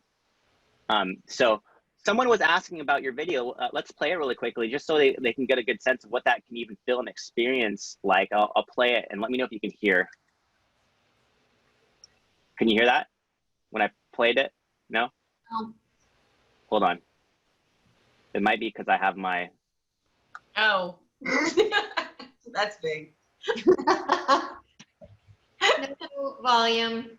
Speaker 2: So someone was asking about your video. Let's play it really quickly, just so they can get a good sense of what that can even feel and experience like. I'll play it and let me know if you can hear. Can you hear that when I played it? No?
Speaker 1: No.
Speaker 2: Hold on. It might be because I have my...
Speaker 3: Oh, that's big.
Speaker 1: No volume.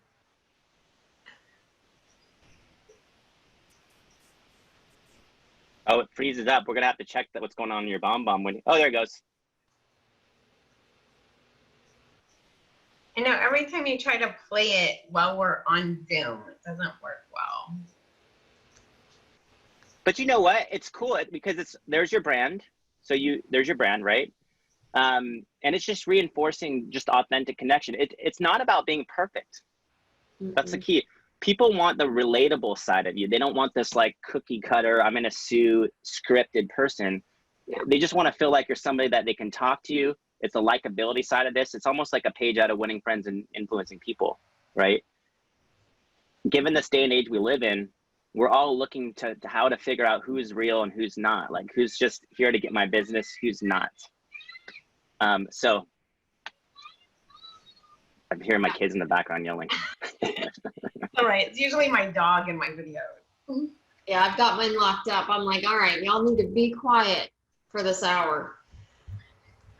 Speaker 2: Oh, it freezes up. We're going to have to check what's going on in your BombBomb. Oh, there it goes.
Speaker 3: I know every time you try to play it while we're on Zoom, it doesn't work well.
Speaker 2: But you know what? It's cool because there's your brand. So there's your brand, right? And it's just reinforcing just authentic connection. It's not about being perfect. Mm-hmm. That's the key. People want the relatable side of you. They don't want this like cookie cutter, I'm in a suit, scripted person. They just want to feel like you're somebody that they can talk to. It's a likability side of this. It's almost like a page out of Winning Friends and Influencing People, right? Given this day and age we live in, we're all looking to how to figure out who's real and who's not, like who's just here to get my business, who's not. So I'm hearing my kids in the background yelling.
Speaker 3: All right, it's usually my dog in my videos.
Speaker 1: Yeah, I've got mine locked up. I'm like, all right, y'all need to be quiet for this hour.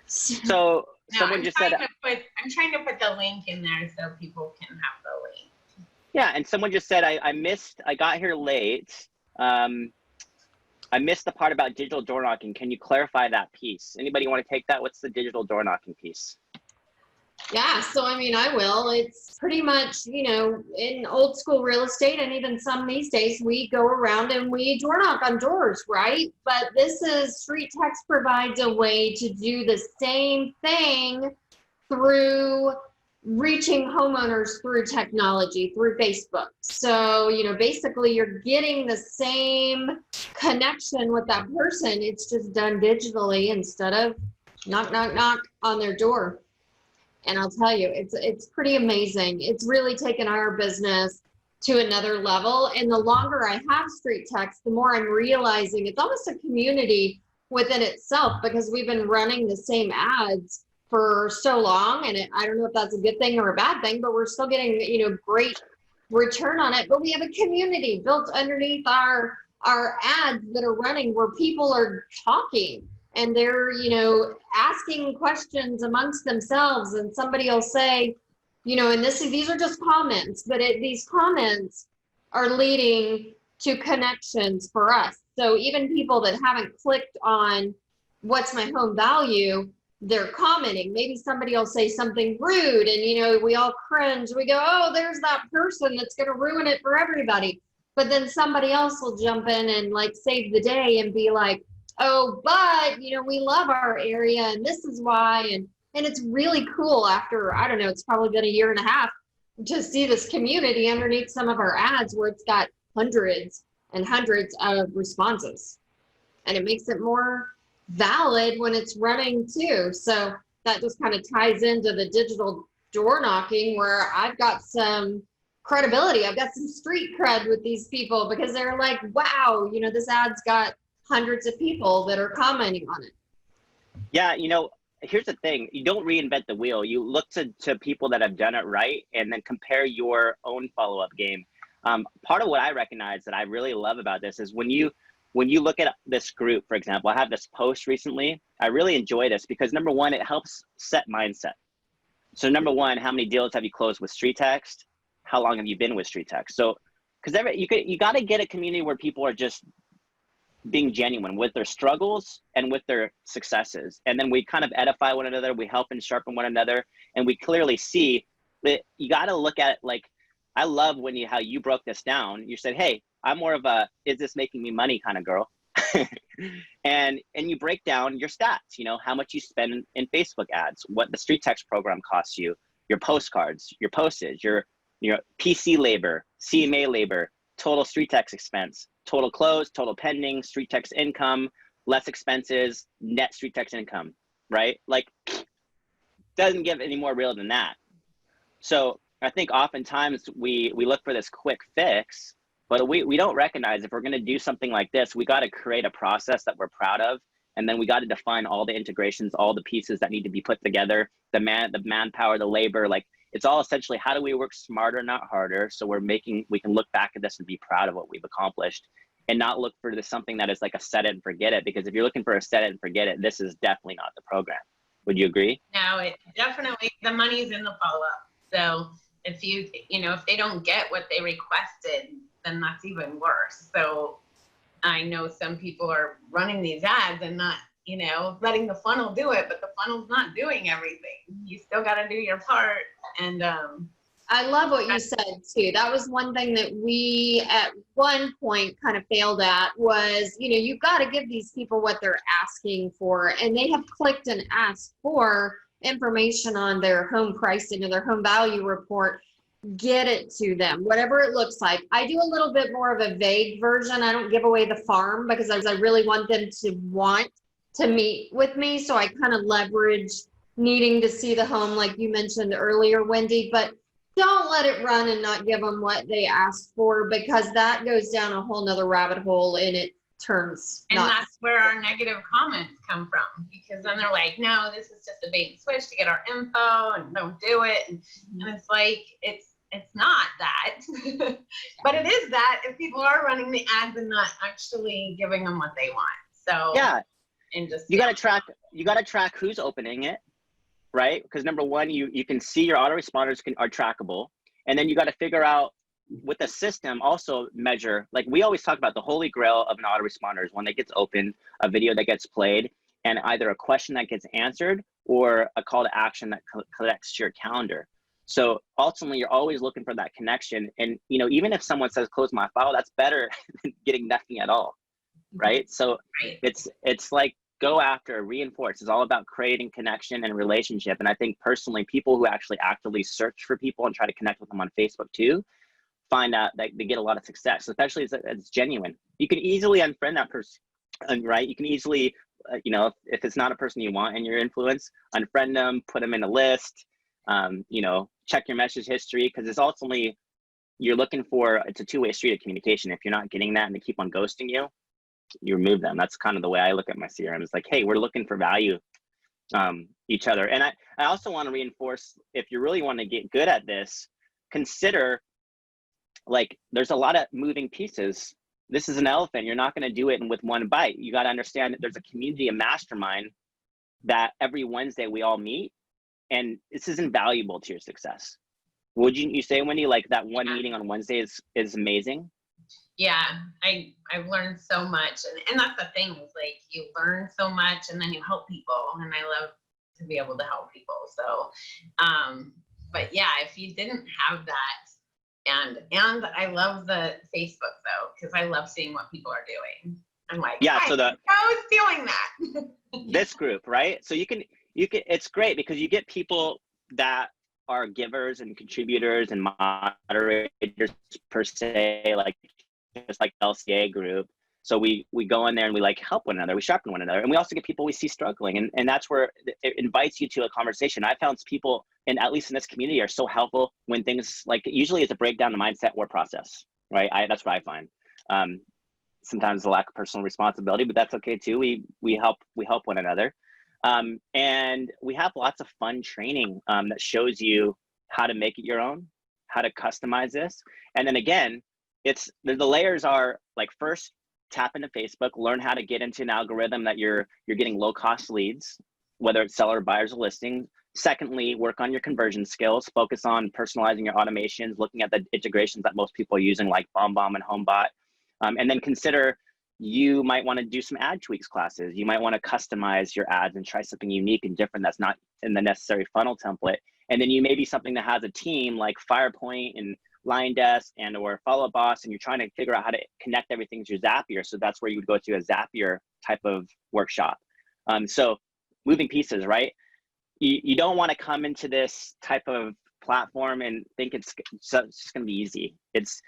Speaker 2: So someone just said,
Speaker 3: I'm trying to put the link in there so people can have the link.
Speaker 2: Yeah, and someone just said, I got here late. I missed the part about digital door knocking. Can you clarify that piece? Anybody want to take that? What's the digital door knocking piece?
Speaker 1: Yeah, so I mean, I will. It's pretty much, in old school real estate and even some these days, we go around and we door knock on doors, right? But Streettext provides a way to do the same thing through reaching homeowners through technology, through Facebook. So, basically you're getting the same connection with that person. It's just done digitally instead of knock, knock, knock on their door. And I'll tell you, it's pretty amazing. It's really taken our business to another level. And the longer I have Streettext, the more I'm realizing it's almost a community within itself, because we've been running the same ads for so long. And I don't know if that's a good thing or a bad thing, but we're still getting, great return on it. But we have a community built underneath our ads that are running, where people are talking. And they're, asking questions amongst themselves, and somebody will say, and these are just comments, but these comments are leading to connections for us. So even people that haven't clicked on what's my home value, they're commenting. Maybe somebody will say something rude, and, we all cringe. We go, oh, there's that person that's going to ruin it for everybody. But then somebody else will jump in and save the day and be like, oh, but, we love our area and this is why. And it's really cool after, I don't know, it's probably been a year and a half to see this community underneath some of our ads, where it's got hundreds and hundreds of responses. And it makes it more valid when it's running too. So that just kind of ties into the digital door knocking, where I've got some credibility. I've got some street cred with these people, because they're like, wow, this ad's got hundreds of people that are commenting on it.
Speaker 2: Yeah, here's the thing. You don't reinvent the wheel. You look to people that have done it right, and then compare your own follow-up game. Part of what I recognize that I really love about this is when you look at this group, for example, I have this post recently. I really enjoy this because, number one, it helps set mindset. So number one, how many deals have you closed with Streettext? How long have you been with Streettext? So, because you got to get a community where people are just being genuine with their struggles and with their successes. And then we kind of edify one another. We help and sharpen one another. And we clearly see that you got to look at it I love how you broke this down. You said, hey, I'm more of a, is this making me money kind of girl? and you break down your stats, how much you spend in Facebook ads, what the Streettext program costs you, your postcards, your postage, your PC labor, CMA labor, total Streettext expense, total close, total pending, Streettext income, less expenses, net Streettext income, right? Doesn't get any more real than that. So I think oftentimes we look for this quick fix, but we don't recognize if we're going to do something like this, we got to create a process that we're proud of. And then we got to define all the integrations, all the pieces that need to be put together, the manpower, the labor, it's all essentially how do we work smarter, not harder. So we can look back at this and be proud of what we've accomplished, and not look for something that is like a set it and forget it. Because if you're looking for a set it and forget it, this is definitely not the program. Would you agree?
Speaker 3: No, it definitely, the money's in the follow-up. So if if they don't get what they requested, then that's even worse. So I know some people are running these ads and not, letting the funnel do it, but the funnel's not doing everything. You still got to do your part. And
Speaker 1: I love what you said too. That was one thing that we at one point kind of failed at was, you've got to give these people what they're asking for, and they have clicked and asked for information on their home pricing or their home value report. Get it to them, whatever it looks like. I do a little bit more of a vague version. I don't give away the farm because I really want them to want to meet with me. So I kind of leverage needing to see the home, like you mentioned earlier, Wendy, but don't let it run and not give them what they asked for, because that goes down a whole nother rabbit hole and it turns
Speaker 3: and
Speaker 1: nuts.
Speaker 3: That's where our negative comments come from, because then they're like, no, this is just a bait and switch to get our info and don't do it. And it's like, it's not that, but it is that if people are running the ads and not actually giving them what they want. So
Speaker 2: yeah,
Speaker 3: and just
Speaker 2: you got to track who's opening it, right? Because number one, you can see your autoresponders are trackable, and then you got to figure out with the system also measure, like we always talk about the holy grail of an autoresponder is one that gets opened, a video that gets played, and either a question that gets answered or a call to action that connects to your calendar. So ultimately, you're always looking for that connection. And, you know, even if someone says, close my file, that's better than getting nothing at all, right? So it's like, go after, reinforce. It's all about creating connection and relationship. And I think personally, people who actually actively search for people and try to connect with them on Facebook too, find out that they get a lot of success, especially as it's genuine. You can easily unfriend that person, right? You can easily, you know, if it's not a person you want in your influence, unfriend them, put them in a list, you know, check your message history, because it's ultimately, you're looking for, it's a two-way street of communication. If you're not getting that and they keep on ghosting you, you remove them. That's kind of the way I look at my CRM. It's like, hey, we're looking for value, each other. And I also want to reinforce, if you really want to get good at this, consider, like, there's a lot of moving pieces. This is an elephant. You're not going to do it with one bite. You got to understand that there's a community, a mastermind that every Wednesday we all meet, and this is invaluable to your success. Would you say, Wendy, like that one meeting on Wednesday is amazing?
Speaker 3: Yeah, I've learned so much, and that's the thing, is like you learn so much and then you help people, and I love to be able to help people. So, but yeah, if you didn't have that, and I love the Facebook though, because I love seeing what people are doing. I'm like,
Speaker 2: yeah, so I
Speaker 3: was doing that.
Speaker 2: This group, right? So you can, it's great because you get people that are givers and contributors and moderators per se, like just like LCA group. So we go in there and we like help one another, we sharpen one another, and we also get people we see struggling, and that's where it invites you to a conversation. I found people, and at least in this community, are so helpful when things, like, usually it's a breakdown the mindset or process, right? That's what I find. Sometimes the lack of personal responsibility, but that's okay too. We help one another. And we have lots of fun training that shows you how to make it your own, how to customize this. And then again, it's the layers are like, first, tap into Facebook, learn how to get into an algorithm that you're getting low cost leads, whether it's seller, buyers, or listings. Secondly, work on your conversion skills, focus on personalizing your automations, looking at the integrations that most people are using, like BombBomb and Homebot. And then consider, you might want to do some ad tweaks classes. You might want to customize your ads and try something unique and different that's not in the necessary funnel template. And then you may be something that has a team like Firepoint and Line Desk and or Follow Up Boss, and you're trying to figure out how to connect everything to Zapier. So that's where you would go to a Zapier type of workshop. So moving pieces, right? You don't want to come into this type of platform and think it's just going to be easy. It's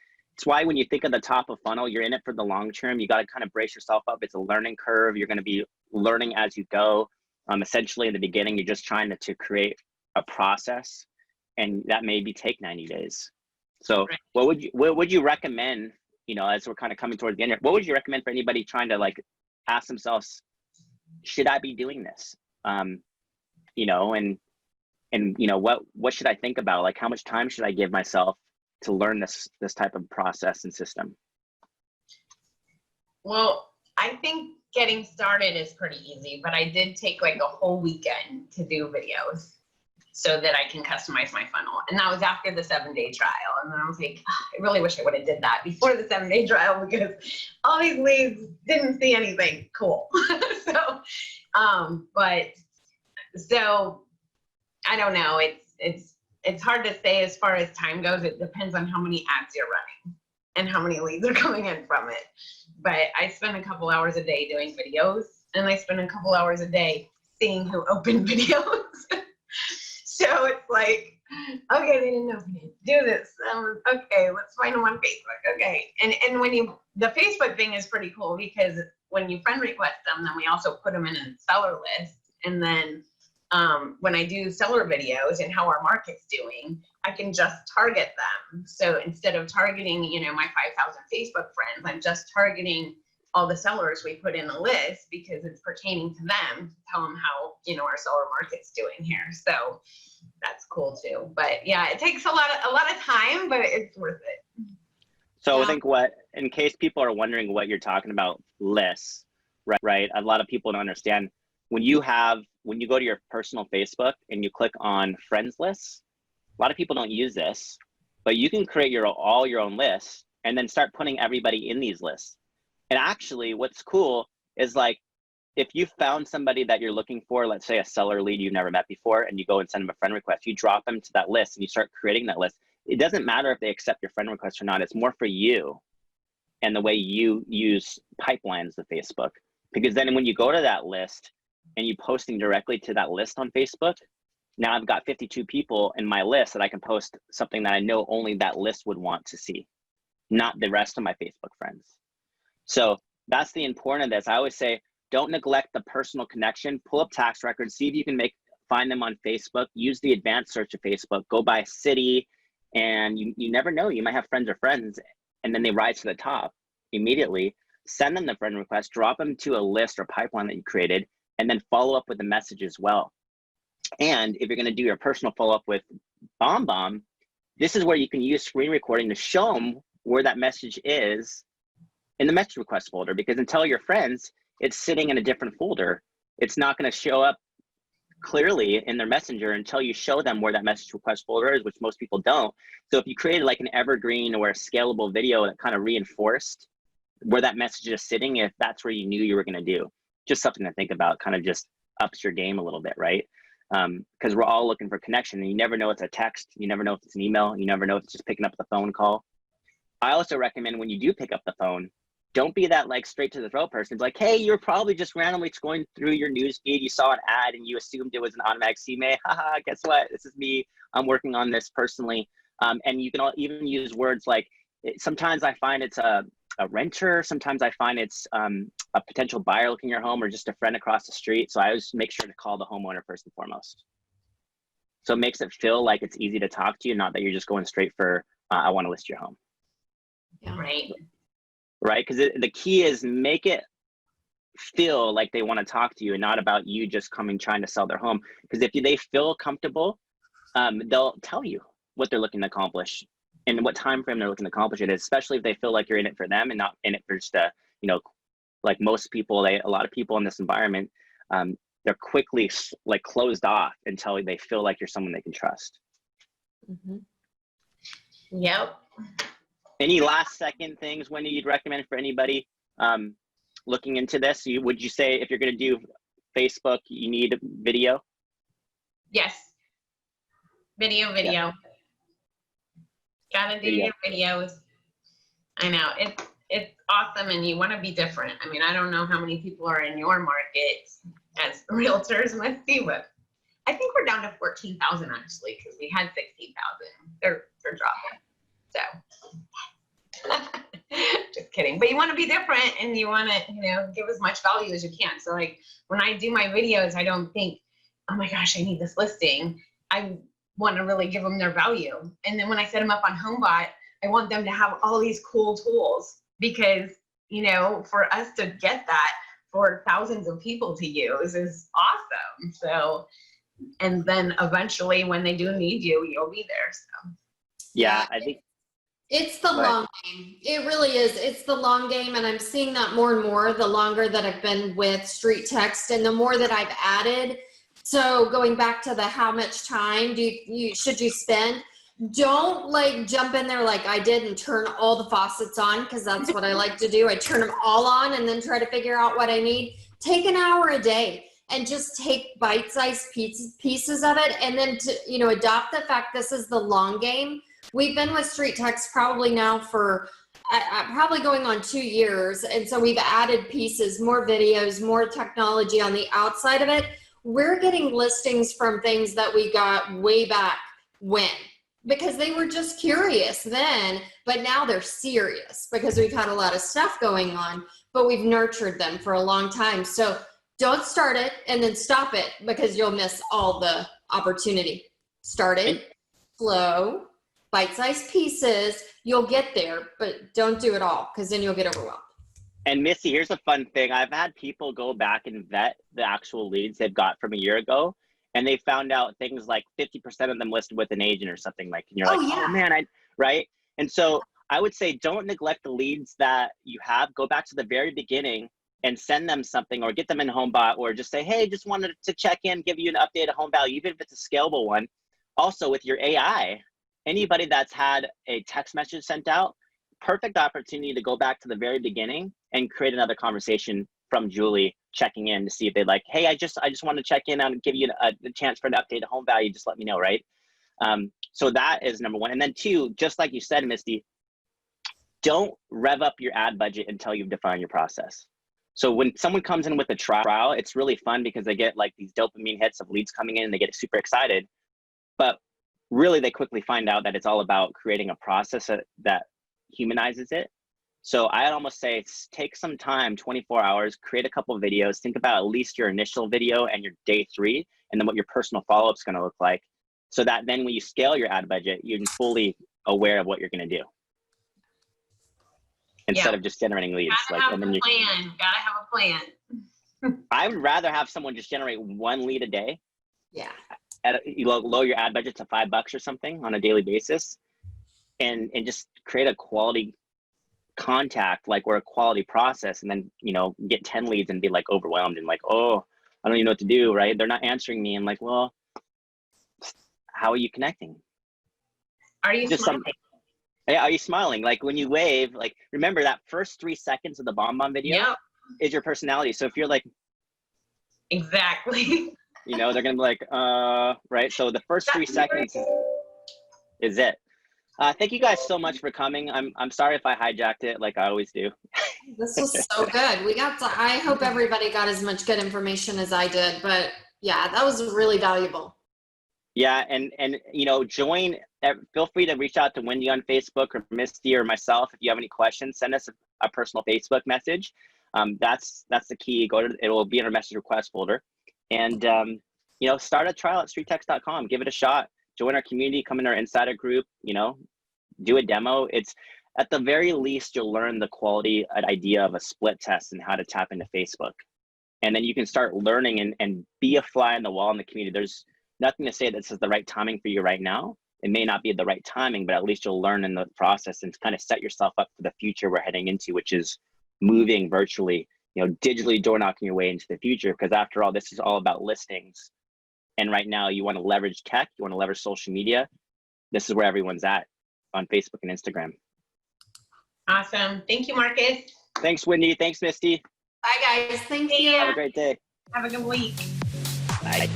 Speaker 2: why when you think of the top of funnel, you're in it for the long term. You got to kind of brace yourself up. It's a learning curve. You're going to be learning as you go. Essentially, in the beginning, you're just trying to create a process, and that maybe take 90 days. So right. What would you recommend, you know, as we're kind of coming towards the end here, what would you recommend for anybody trying to like ask themselves, should I be doing this? You know, and you know, what should I think about? Like, how much time should I give myself to learn this type of process and system?
Speaker 3: Well, I think getting started is pretty easy, but I did take like a whole weekend to do videos so that I can customize my funnel. And that was after the 7-day trial. And then I was like, I really wish I would have did that before the 7-day trial, because all these leads didn't see anything cool. So I don't know. It's hard to say as far as time goes. It depends on how many ads you're running and how many leads are coming in from it. But I spend a couple hours a day doing videos, and I spend a couple hours a day seeing who opened videos. So it's like, okay, they didn't open it. Do this. Okay, let's find them on Facebook. Okay, and the Facebook thing is pretty cool, because when you friend request them, then we also put them in a seller list, and then when I do seller videos and how our market's doing, I can just target them. So instead of targeting, you know, my 5,000 Facebook friends, I'm just targeting all the sellers we put in a list, because it's pertaining to them, to tell them how, you know, our seller market's doing here. So that's cool too. But yeah, it takes a lot of time, but it's worth it.
Speaker 2: So
Speaker 3: yeah.
Speaker 2: I think in case people are wondering what you're talking about, lists, right? A lot of people don't understand. When you go to your personal Facebook and you click on friends lists, a lot of people don't use this, but you can create all your own lists and then start putting everybody in these lists. And actually what's cool is like, if you found somebody that you're looking for, let's say a seller lead you've never met before, and you go and send them a friend request, you drop them to that list and you start creating that list. It doesn't matter if they accept your friend request or not. It's more for you and the way you use pipelines of Facebook. Because then when you go to that list and you posting directly to that list on Facebook, now I've got 52 people in my list that I can post something that I know only that list would want to see, not the rest of my Facebook friends. So that's the importance of this. I always say, don't neglect the personal connection. Pull up tax records, see if you can find them on Facebook. Use the advanced search of Facebook. Go by city, and you never know. You might have friends or friends, and then they rise to the top immediately. Send them the friend request. Drop them to a list or pipeline that you created, and then follow up with the message as well. And if you're going to do your personal follow up with BombBomb, this is where you can use screen recording to show them where that message is in the message request folder. Because until your friends, it's sitting in a different folder. It's not going to show up clearly in their messenger until you show them where that message request folder is, which most people don't. So if you created like an evergreen or a scalable video that kind of reinforced where that message is sitting, if that's where you knew you were going to do, just something to think about, kind of just ups your game a little bit, right? Because we're all looking for connection, and you never know it's a text, you never know if it's an email, you never know if it's just picking up the phone call. I also recommend when you do pick up the phone, don't be that like straight to the throat person. It's like, hey, you're probably just randomly scrolling through your news feed. You saw an ad and you assumed it was an automatic CMA. Haha, guess what? This is me. I'm working on this personally. And you can even use words like, sometimes I find it's a renter. Sometimes I find it's a potential buyer looking at your home, or just a friend across the street. So I always make sure to call the homeowner first and foremost. So it makes it feel like it's easy to talk to you, not that you're just going straight for, I want to list your home.
Speaker 3: Yeah. Right.
Speaker 2: Right? Because the key is make it feel like they want to talk to you and not about you just coming trying to sell their home. Because if they feel comfortable, they'll tell you what they're looking to accomplish and what time frame they're looking to accomplish it, especially if they feel like you're in it for them and not in it for just like most people, a lot of people in this environment, they're quickly like closed off until they feel like you're someone they can trust.
Speaker 3: Mm-hmm. Yep.
Speaker 2: Any last second things, Wendy, you'd recommend for anybody looking into this? Would you say if you're going to do Facebook, you need video?
Speaker 3: Yes. Video. Yeah. Gotta do your videos. I know it's awesome, and you want to be different. I mean, I don't know how many people are in your market as realtors, Misti, but I think we're down to 14,000 actually, because we had 16,000. They're dropping. So just kidding. But you want to be different, and you want to, give as much value as you can. So like when I do my videos, I don't think, oh my gosh, I need this listing. I want to really give them their value. And then when I set them up on Homebot, I want them to have all these cool tools, because, for us to get that for thousands of people to use is awesome. So, and then eventually when they do need you, you'll be there. So
Speaker 2: yeah, I think
Speaker 1: it's the long game. It really is. It's the long game. And I'm seeing that more and more the longer that I've been with Streettext and the more that I've added. So going back to the how much time should you spend? Don't like jump in there like I did and turn all the faucets on, because that's what I like to do. I turn them all on and then try to figure out what I need. Take an hour a day and just take bite-sized pieces of it, and then to adopt the fact this is the long game. We've been with Streettext probably now for probably going on 2 years, and so we've added pieces, more videos, more technology on the outside of it. We're getting listings from things that we got way back when, because they were just curious then, but now they're serious because we've had a lot of stuff going on, but we've nurtured them for a long time. So don't start it and then stop it, because you'll miss all the opportunity. Start it slow, bite-sized pieces, you'll get there, but don't do it all, because then you'll get overwhelmed.
Speaker 2: And Misti, here's a fun thing. I've had people go back and vet the actual leads they've got from a year ago, and they found out things like 50% of them listed with an agent or something like, and you're like, oh man, right? And so I would say don't neglect the leads that you have. Go back to the very beginning and send them something, or get them in Homebot, or just say, hey, just wanted to check in, give you an update of home value, even if it's a scalable one. Also with your AI, anybody that's had a text message sent out, perfect opportunity to go back to the very beginning and create another conversation from Julie checking in to see if they'd like, hey, I just want to check in and give you a chance for an update of home value. Just let me know, right? So that is number one. And then two, just like you said, Misti, don't rev up your ad budget until you've defined your process. So when someone comes in with a trial, it's really fun because they get like these dopamine hits of leads coming in and they get super excited. But really, they quickly find out that it's all about creating a process that humanizes it. So I'd almost say take some time, 24 hours, create a couple of videos, think about at least your initial video and your day 3, and then what your personal follow-up is going to look like. So that then when you scale your ad budget, you're fully aware of what you're going to do. Instead of just generating leads.
Speaker 3: Gotta have a plan.
Speaker 2: I would rather have someone just generate 1 lead a day.
Speaker 1: Yeah.
Speaker 2: You lower your ad budget to $5 or something on a daily basis, and just create a quality contact, like, or a quality process, and then, you know, get 10 leads and be like overwhelmed and like, oh, I don't even know what to do, right? They're not answering me. And like, well, how are you connecting?
Speaker 3: Are you smiling?
Speaker 2: Yeah, are you smiling? Like when you wave, like, remember that first 3 seconds of the BombBomb video is your personality. So if you're like,
Speaker 3: exactly,
Speaker 2: you know, they're gonna be like, right? So the first 3 seconds is it. Thank you guys so much for coming. I'm sorry if I hijacked it like I always do.
Speaker 1: This was so good. I hope everybody got as much good information as I did, but yeah, that was really valuable. Yeah, and you know, feel free to reach out to Windy on Facebook or Misti or myself if you have any questions. Send us a personal Facebook message. That's the key. It will be in our message request folder, and you know, start a trial at streettext.com. Give it a shot. Join our community. Come in our insider group. You know, do a demo. It's at the very least you'll learn the quality idea of a split test and how to tap into Facebook, and then you can start learning and be a fly on the wall in the community. There's nothing to say this is the right timing for you right now. It may not be the right timing, but at least you'll learn in the process and kind of set yourself up for the future we're heading into, which is moving virtually, you know, digitally door knocking your way into the future. Because after all, this is all about listings. And right now you want to leverage tech, you want to leverage social media. This is where everyone's at on Facebook and Instagram.
Speaker 3: Awesome. Thank you, Marcus.
Speaker 2: Thanks, Windy. Thanks, Misti.
Speaker 1: Bye, guys. Thank you.
Speaker 2: Have a great day.
Speaker 3: Have a good week.
Speaker 2: Bye.